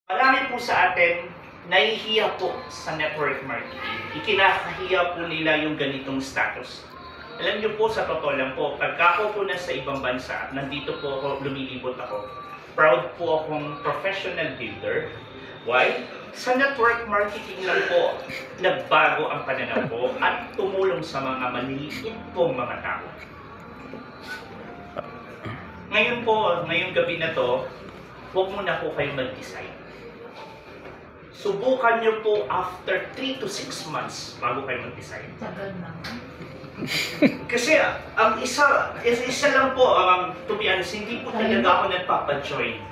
Marami po sa atin nahihiya po sa network marketing. Ikinakahiya po nila yung ganitong status. Alam niyo po, sa totoo lang po, pagka ako po nasa ibang bansa, nandito po ako, lumilibot ako, proud po akong professional builder. Why? Sa network marketing lang po, nagbago ang pananaw ko at tumulong sa mga maliliit pong mga tao. Ngayon po, ngayong gabi na to, huwag muna po kayo mag-decide. Subukan nyo po after 3 to 6 months bago kayo mag-decide. Tagal naman. Kasi ang isa lang po, to be honest, hindi po talaga ako nagpapajoin.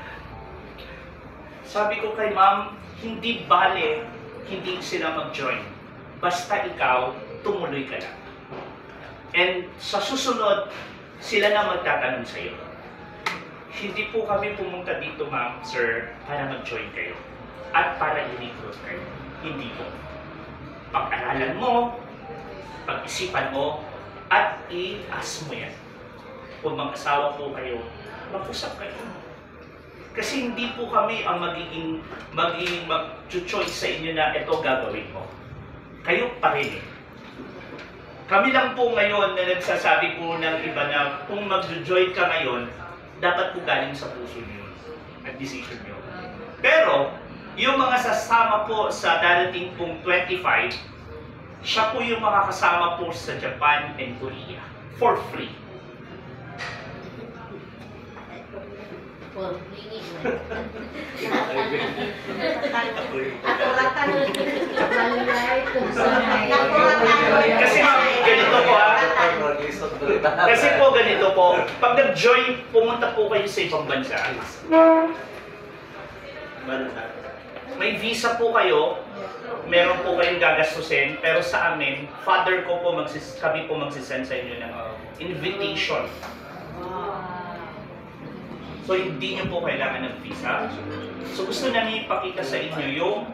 Sabi ko kay ma'am, hindi bale, hindi sila mag-join. Basta ikaw, tumuloy ka lang. And sa susunod, sila na magtatanong sa iyo. Hindi po kami pumunta dito, ma'am, sir, para mag-join kayo. At para i-recruit kayo. Hindi po. Pag-aralan mo, pag-isipan mo, at i-ask mo yan. Kung mag-asawa po kayo, mag-usap kayo. Kasi hindi po kami ang magiging mag-choice sa inyo na ito gagawin mo. Kayo pa rin eh. Kami lang po ngayon na nagsasabi po ng iba na kung mag-join ka ngayon, dapat po galing sa puso niyo at decision niyo. Pero, yung mga sasama po sa darating pong 25, siya po yung makakasama po sa Japan and Korea for free. For free. Kasi ganito po Kasi po ganito po, pag nag-join, pumunta po kayo sa ibang bansa. May visa po kayo, meron po kayong gagastusin, pero sa amin, father ko po, kami po magsisend sa inyo ng invitation. So hindi nyo po kailangan ng visa. So gusto namin ipakita sa inyo yung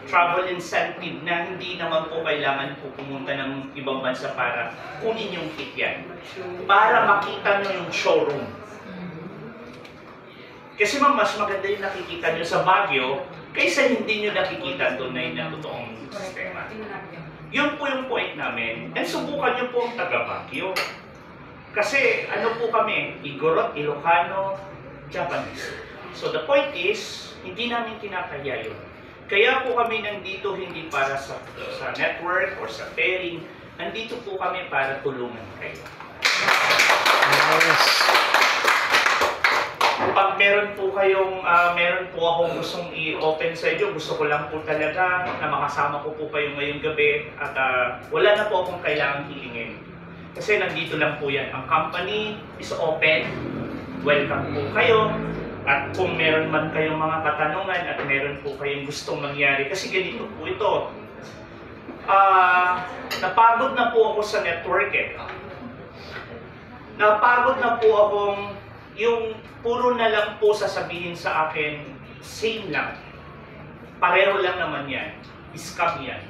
travel incentive na hindi naman po kailangan po pumunta ng ibang bansa para kunin yung kit yan. Para makita nyo yung showroom. Kasi mas maganda yung nakikita nyo sa Baguio kaysa hindi nyo nakikita tunay na totoong sistema. Yun po yung point namin. And subukan nyo po ang taga Baguio. Kasi ano po kami, Igorot, Ilocano, Japanese. So the point is, hindi namin kinakaya yun. Kaya po kami nandito hindi para sa network or sa pairing. Nandito po kami para tulungan kayo. Yes. Pag meron po akong gustong i-open sa inyo, gusto ko lang po talaga na makasama ko po kayo ngayong gabi at wala na po akong kailangang hilingin. Kasi nandito lang po yan. Ang company is open. Welcome po kayo. At kung meron man kayong mga katanungan at meron po kayong gustong mangyari, kasi ganito po ito. Napagod na po ako sa network eh. Napagod na po akong yung puro na lang po sasabihin sa akin, same lang. Pareho lang naman yan. Scam yan.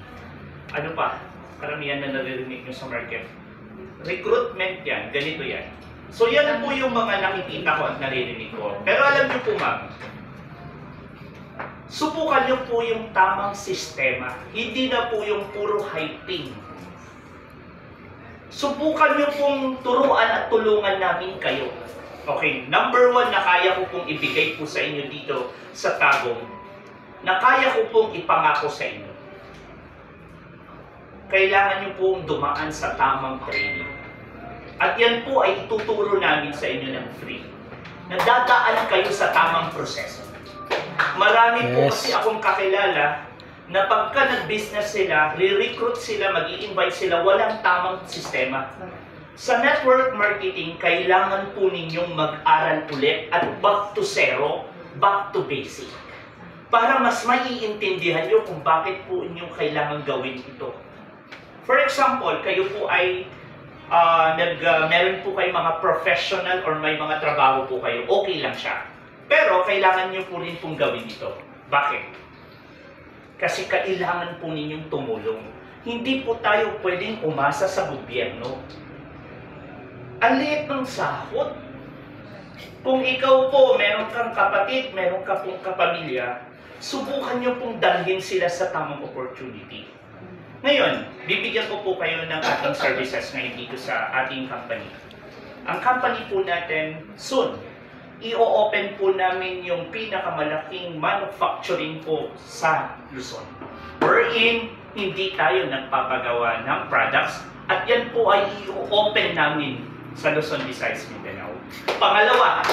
Ano pa? Karamihan na naririnig nyo sa market. Recruitment yan. Ganito yan. So yan po yung mga nakikita ko at naririnig ko. Pero alam niyo po ma'am, subukan niyo po yung tamang sistema. Hindi na po yung puro hyping. Subukan niyo pong turuan at tulungan namin kayo. Okay, number 1 na kaya ko pong ibigay po sa inyo dito sa Tagum, na kaya ko pong ipangako sa inyo. Kailangan niyo pong dumaan sa tamang training. At yan po ay ituturo namin sa inyo ng free. Nadadaan kayo sa tamang proseso. Marami po kasi akong kakilala na pagka nag-business sila, re-recruit sila, mag-i-invite sila, walang tamang sistema. Sa network marketing, kailangan po ninyong mag-aral ulit at back to zero, back to basic. Para mas maiintindihan nyo kung bakit po inyong kailangan gawin ito. For example, kayo po ay meron po kayo mga professional or may mga trabaho po kayo, okay lang siya. Pero kailangan nyo po rin pong gawin ito. Bakit? Kasi kailangan po ninyong tumulong. Hindi po tayo pwedeng umasa sa gobyerno. Ang liit ng sahod. Kung ikaw po, meron kang kapatid, meron ka pong kapamilya, subukan nyo pong dalhin sila sa tamang opportunity. Ngayon, bibigyan ko po kayo ng ating services ngayon dito sa ating company. Ang company po natin, soon, i-open po namin yung pinakamalaking manufacturing po sa Luzon. Wherein, hindi tayo nagpapagawa ng products at yan po ay i-open namin sa Luzon, Visayas, Mindanao. Pangalawa,